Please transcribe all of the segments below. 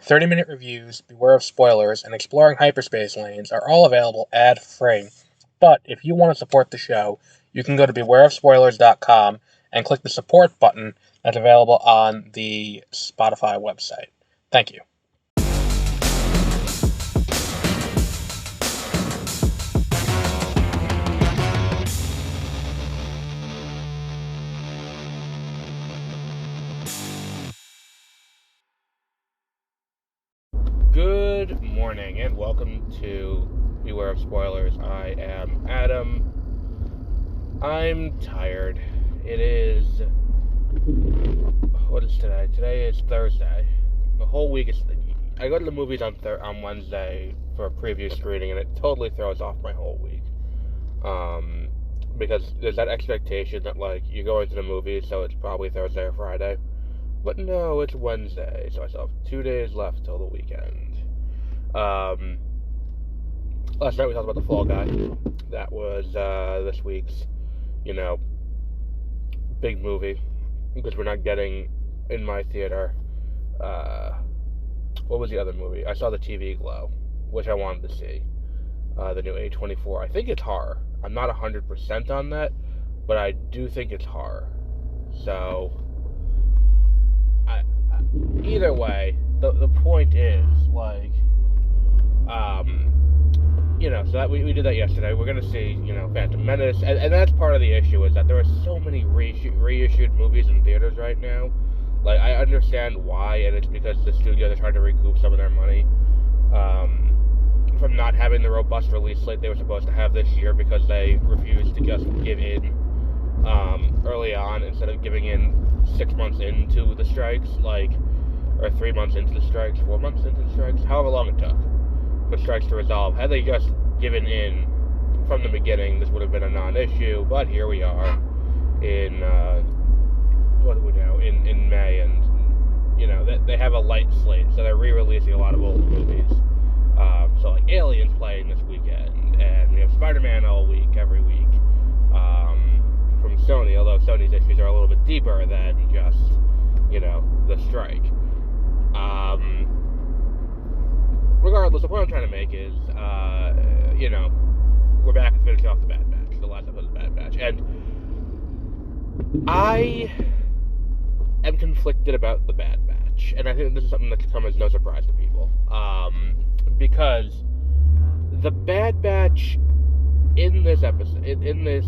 30-minute reviews, Beware of Spoilers, and Exploring Hyperspace Lanes are all available ad-free. But if you want to support the show, you can go to bewareofspoilers.com and click the support button that's available on the Spotify website. Thank you. Good morning and welcome to Beware of Spoilers. I am Adam. I'm tired. It is... What is today? Today is Thursday. The whole week is... I go to the movies on Wednesday for a preview screening, and it totally throws off my whole week. Because there's that expectation that, you're going to the movies, so it's probably Thursday or Friday. But no, it's Wednesday, so I still have 2 days left till the weekend. Last night we talked about The Fall Guy. That was this week's, big movie, because we're not getting in my theater. What was the other movie? I saw The TV Glow, which I wanted to see. The new A24. I think it's horror. I'm not 100% on that, but I do think it's horror. So, either way, the point is, so that we did that yesterday. We're going to see, Phantom Menace, and that's part of the issue, is that there are so many reissued movies in theaters right now. I understand why, and it's because the studios are trying to recoup some of their money from not having the robust release slate they were supposed to have this year, because they refused to just give in early on instead of giving in 6 months into the strikes, or 3 months into the strikes, 4 months into the strikes, however long it took for strikes to resolve. Had they just given in from the beginning, this would have been a non-issue, but here we are in, what do we know, in May, and, they have a light slate, so they're re-releasing a lot of old movies. So, Aliens playing this weekend, and we have Spider-Man all week, every week, from Sony, although Sony's issues are a little bit deeper than just, the strike. Regardless, the point I'm trying to make is, we're back and finishing off the Bad Batch, the last episode of the Bad Batch, and I am conflicted about the Bad Batch, and I think this is something that could come as no surprise to people, because the Bad Batch in this episode, in this,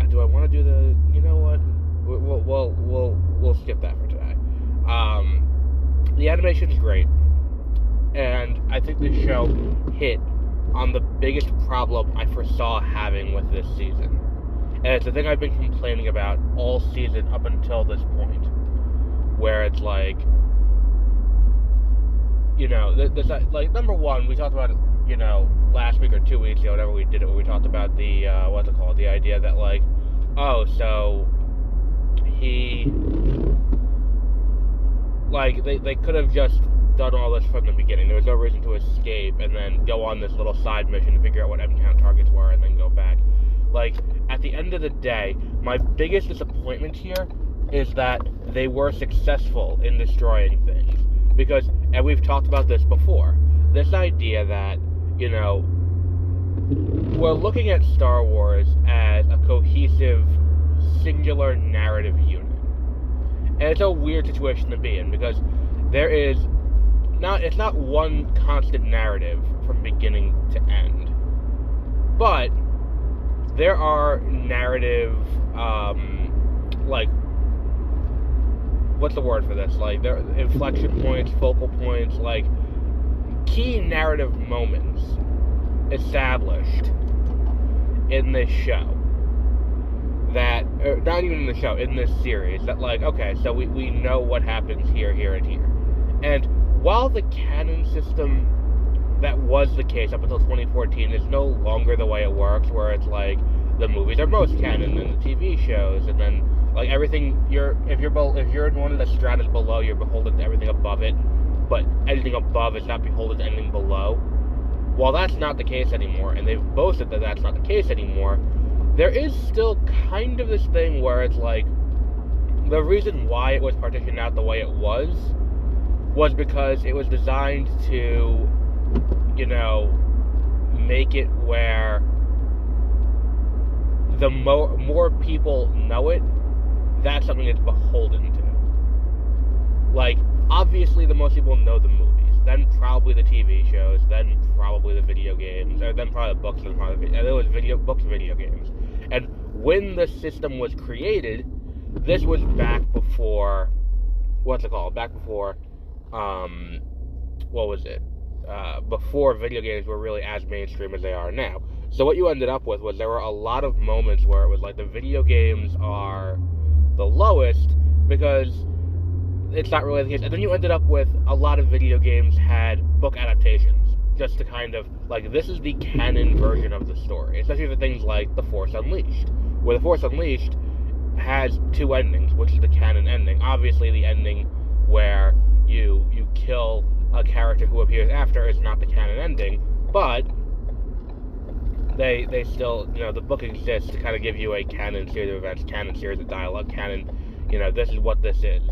do I want to do the, we'll skip that for today. The animation's great, and I think the show hit on the biggest problem I foresaw having with this season. And it's the thing I've been complaining about all season up until this point, where it's number one, we talked about it, last week or 2 weeks ago, whenever we did it, where we talked about the, the idea that, he... they could have just done all this from the beginning. There was no reason to escape and then go on this little side mission to figure out what M-count targets were and then go back. At the end of the day, my biggest disappointment here is that they were successful in destroying things. Because, and we've talked about this before, this idea that, we're looking at Star Wars as a cohesive, singular narrative unit. And it's a weird situation to be in, because it's not one constant narrative from beginning to end. But there are narrative, what's the word for this? There are inflection points, focal points, key narrative moments established in this show. That, not even in the show, in this series, that okay, so we know what happens here, here, and here. And while the canon system that was the case up until 2014 is no longer the way it works, where it's the movies are most canon and the TV shows, and then everything, if you're in one of the stratas below, you're beholden to everything above it, but anything above is not beholden to anything below. While that's not the case anymore, and they've boasted that that's not the case anymore, there is still kind of this thing where it's the reason why it was partitioned out the way it was was because it was designed to, make it where the more people know it, that's something it's beholden to. Like, obviously the most people know the movies, then probably the TV shows, then probably the video games, or then probably the books, and there was books and video games. And when the system was created, this was back before, before video games were really as mainstream as they are now. So what you ended up with was there were a lot of moments where it was like the video games are the lowest because it's not really the case. And then you ended up with a lot of video games had book adaptations, just to kind of, like, this is the canon version of the story. Especially for things like The Force Unleashed, where The Force Unleashed has two endings, which is the canon ending. Obviously, the ending where you kill a character who appears after is not the canon ending, but they still, the book exists to kind of give you a canon series of events, canon series of dialogue, canon, this is what this is.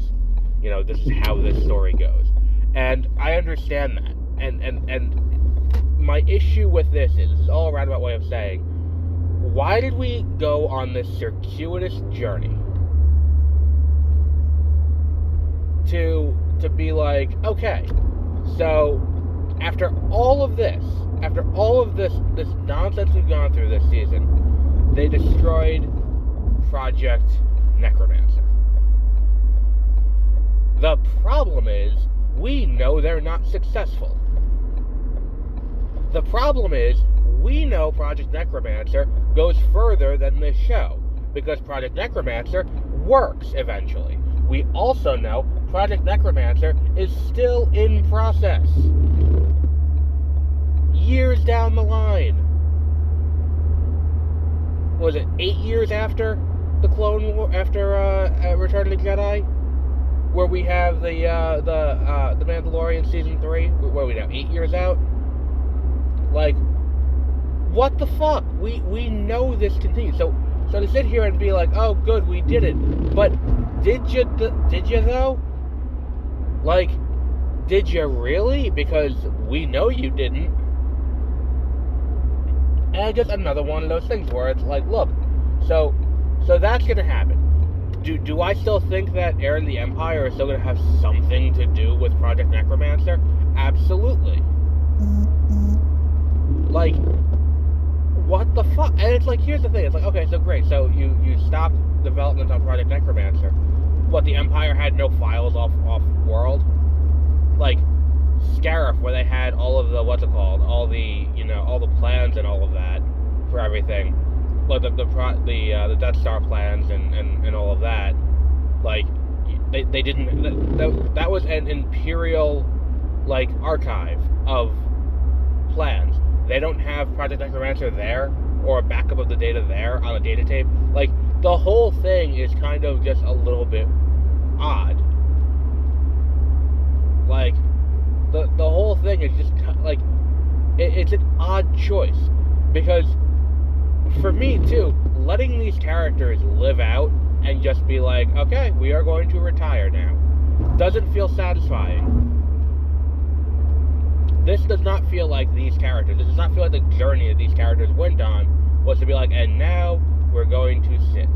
This is how this story goes. And I understand that. And my issue with this is all a roundabout way of saying, why did we go on this circuitous journey to be like, okay, so after all of this nonsense we've gone through this season, they destroyed Project Necromancer. The problem is, we know they're not successful. The problem is, we know Project Necromancer goes further than this show, because Project Necromancer works eventually. We also know Project Necromancer is still in process. Years down the line. Was it 8 years after the Clone War, after Return of the Jedi? Where we have the Mandalorian Season 3? Where are we now, 8 years out? Like, what the fuck? We know this continues. So to sit here and be like, oh, good, we did it. But did you though? Like, did you really? Because we know you didn't. And just another one of those things where it's like, look, so that's gonna happen. Do I still think that Heir of the Empire is still gonna have something to do with Project Necromancer? Absolutely. Like, what the fuck? And it's like, here's the thing, it's like, okay, so great, so you stopped development on Project Necromancer. What, the Empire had no files off-world? Like, Scarif, where they had all of the, all the plans and all of that for everything. Like, the Death Star plans and all of that. Like, they didn't, that was an Imperial, like, archive of plans. They don't have Project Necromancer there, or a backup of the data there on a data tape. Like, the whole thing is kind of just a little bit odd. Like, the whole thing is just, like, it's an odd choice. Because, for me, too, letting these characters live out and just be like, okay, we are going to retire now, doesn't feel satisfying. This does not feel like these characters. This does not feel like the journey that these characters went on was to be like, and now we're going to sit,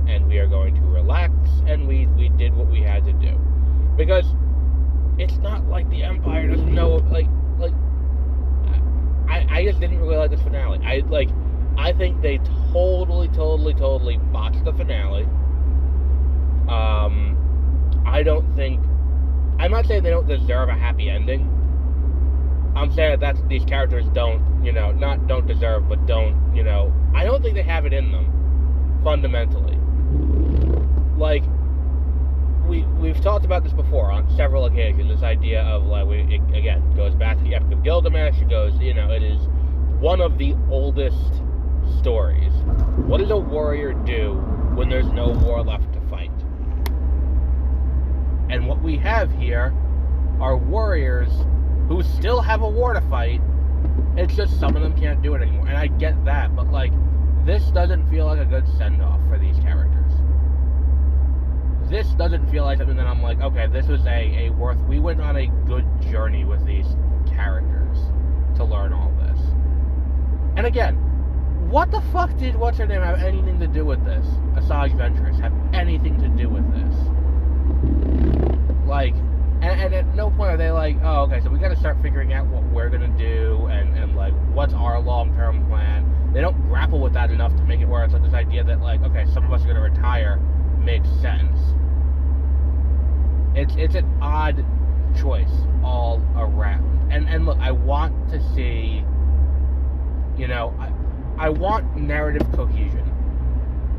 and we are going to relax, and we did what we had to do. Because it's not like the Empire doesn't know, like, I just didn't really like this finale. I think they totally botched the finale. I'm not saying they don't deserve a happy ending. I'm saying that these characters don't deserve, but don't, I don't think they have it in them, fundamentally. Like, we've talked about this before on several occasions, this idea of, like, again, goes back to the Epic of Gilgamesh, it goes, it is one of the oldest stories. What does a warrior do when there's no war left to fight? And what we have here are warriors who still have a war to fight. It's just some of them can't do it anymore. And I get that, but, like, this doesn't feel like a good send-off for these characters. this doesn't feel like something that I'm like, okay, this was we went on a good journey with these characters to learn all this. And again, what the fuck did what's-her-name have anything to do with this? Asajj Ventress have anything to do with this? Like, and at no point are they like, oh, okay, so we gotta start figuring out what we're gonna do, and like, what's our long-term plan? They don't grapple with that enough to make it where it's like this idea that, like, okay, some of us are gonna retire makes sense. It's an odd choice all around. And look, I want to see, you know, I want narrative cohesion,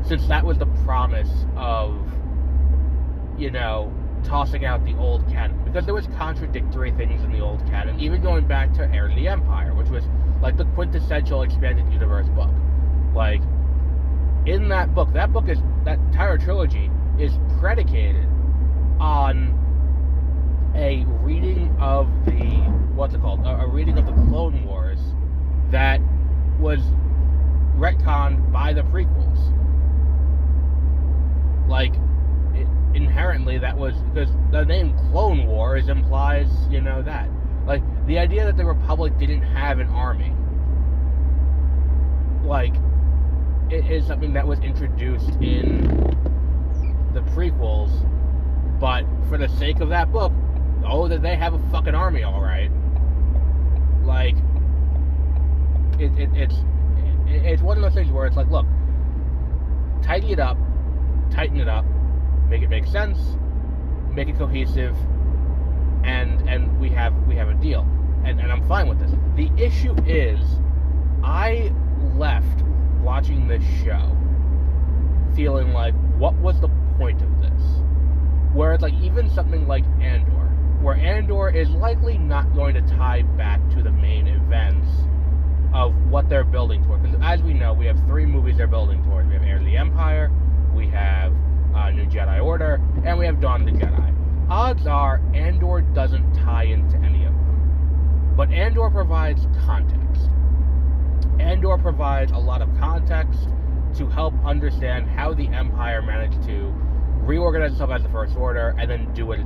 since that was the promise of, you know, tossing out the old canon, because there was contradictory things in the old canon, even going back to Heir to the Empire, which was like the quintessential expanded universe book. Like, in that book that entire trilogy is predicated on a reading of a reading of the Clone Wars that was retconned by the prequels. Like, inherently, that was because the name Clone Wars implies, you know, that. Like, the idea that the Republic didn't have an army, like, it is something that was introduced in the prequels, but for the sake of that book, that they have a fucking army, alright. Like, it's one of those things where it's like, look, tighten it up, make it make sense, make it cohesive, and we have a deal. And I'm fine with this. The issue is, I left watching this show feeling like, what was the point of this? Where it's like, even something like Andor, where Andor is likely not going to tie back to the main events of what they're building toward. Because as we know, we have 3 movies they're building toward. We have Heir to the Empire, we have New Jedi Order, and we have Dawn of the Jedi. Odds are Andor doesn't tie into any of them. But Andor provides context. Andor provides a lot of context to help understand how the Empire managed to reorganize itself as the First Order and then do what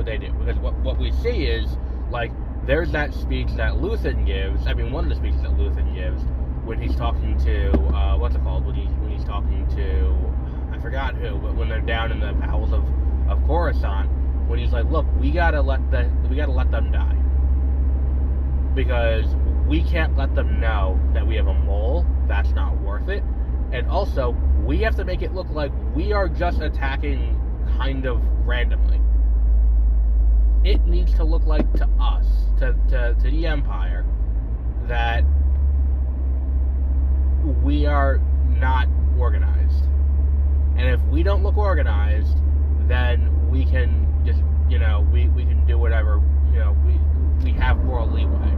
they do. Because what we see is, like, there's that speech that Luthen gives. I mean, one of the speeches that Luthen gives when he's talking to when he's talking to, I forgot who, but when they're down in the bowels of Coruscant, when he's like, look, we gotta let them die, because we can't let them know that we have a mole. That's not worth it. And also, we have to make it look like we are just attacking kind of randomly. It needs to look like to us, to the Empire, that we are not organized. And if we don't look organized, then we can just, you know, we can do whatever, you know, we have moral leeway.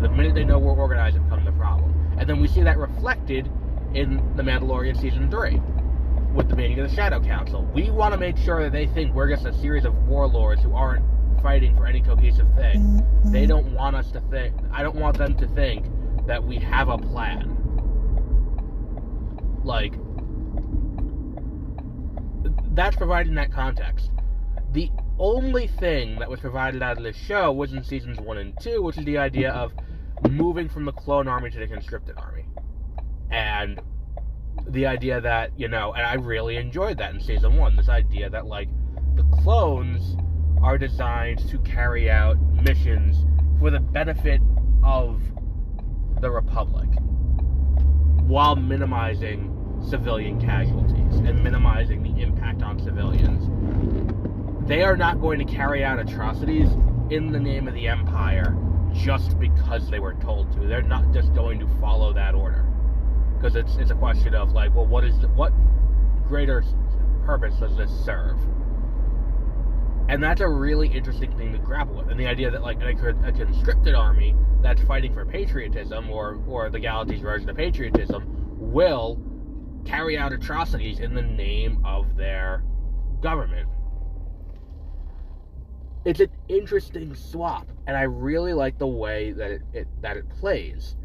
The minute they know we're organized, it becomes a problem. And then we see that reflected in The Mandalorian Season 3, with the meeting of the Shadow Council. We want to make sure that they think we're just a series of warlords who aren't fighting for any cohesive thing. They don't want us to think, I don't want them to think that we have a plan. Like, that's providing that context. The only thing that was provided out of this show was in Seasons 1 and 2, which is the idea of moving from the clone army to the conscripted army. And the idea that, you know, and I really enjoyed that in Season 1, this idea that, like, the clones are designed to carry out missions for the benefit of the Republic, while minimizing civilian casualties and minimizing the impact on civilians. They are not going to carry out atrocities in the name of the Empire just because they were told to. They're not just going to follow that order. Because it's a question of, like, well, what greater purpose does this serve? And that's a really interesting thing to grapple with. And the idea that, like, a conscripted army that's fighting for patriotism, or the galaxy's version of patriotism, will carry out atrocities in the name of their government. It's an interesting swap, and I really like the way that it plays.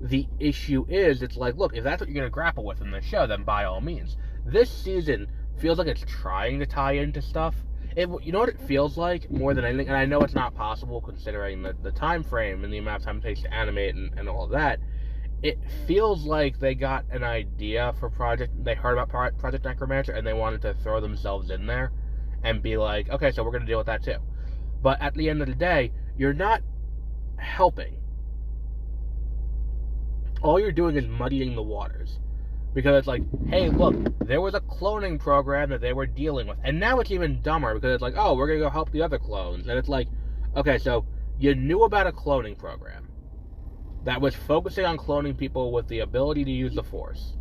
The issue is, it's like, look, if that's what you're going to grapple with in the show, then by all means. This season feels like it's trying to tie into stuff. You know what it feels like more than anything, and I know it's not possible considering the time frame and the amount of time it takes to animate and all of that. It feels like they got an idea for they heard about Project Necromancer, and they wanted to throw themselves in there and be like, okay, so we're going to deal with that too. But at the end of the day, you're not helping. All you're doing is muddying the waters. Because it's like, hey, look, there was a cloning program that they were dealing with. And now it's even dumber because it's like, oh, we're going to go help the other clones. And it's like, okay, so you knew about a cloning program that was focusing on cloning people with the ability to use the Force.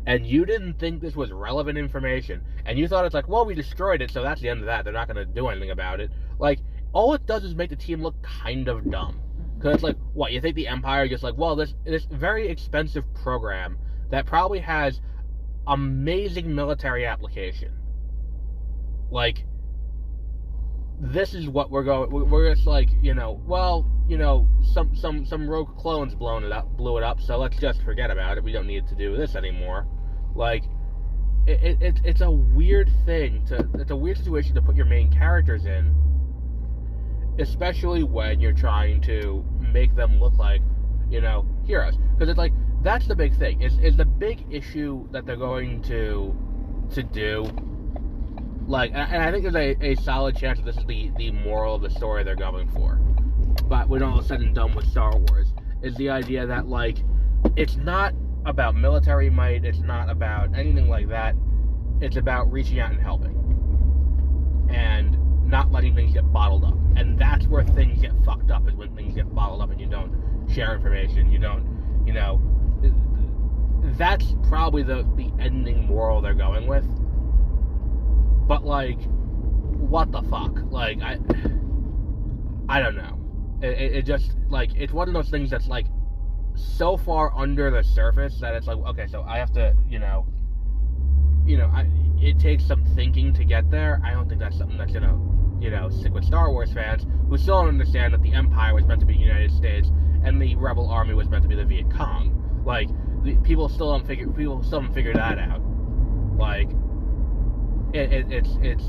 And you didn't think this was relevant information. And you thought it's like, well, we destroyed it, so that's the end of that. They're not going to do anything about it. Like, all it does is make the team look kind of dumb. Because it's like, what, you think the Empire just like, well, this very expensive program that probably has amazing military application. Like, this is what we're just like, well, some rogue clones blew it up, so let's just forget about it. We don't need to do this anymore. Like, it's a weird thing it's a weird situation to put your main characters in, especially when you're trying to make them look like, heroes. Because it's like, that's the big thing. Is the big issue that they're going to do. Like, and I think there's a solid chance that this is the moral of the story they're going for. But when all is said and done with Star Wars, is the idea that, like, it's not about military might, it's not about anything like that. It's about reaching out and helping. And not letting things get bottled up. And that's where things get fucked up, is when things get bottled up and you don't share information, you don't, that's probably the ending moral they're going with. But, like, what the fuck? Like, I don't know. It just, like, it's one of those things that's, like, so far under the surface that it's like, okay, so I have to, it takes some thinking to get there. I don't think that's something that's gonna, stick with Star Wars fans who still don't understand that the Empire was meant to be the United States and the Rebel Army was meant to be the Viet Cong. Like, people still haven't figured that out. Like, it's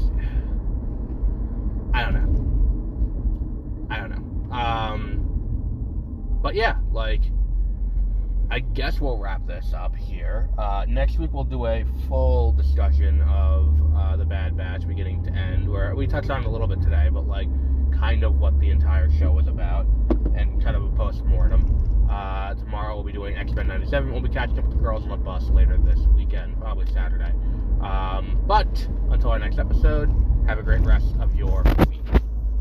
I don't know. But yeah, like, I guess we'll wrap this up here. Next week we'll do a full discussion of the Bad Batch beginning to end, where we touched on it a little bit today, but like kind of what the entire show was about, and kind of a post-mortem. Tomorrow we'll be doing X-Men 97. We'll be catching up with the girls on the bus later this weekend, probably Saturday. But until our next episode, have a great rest of your week.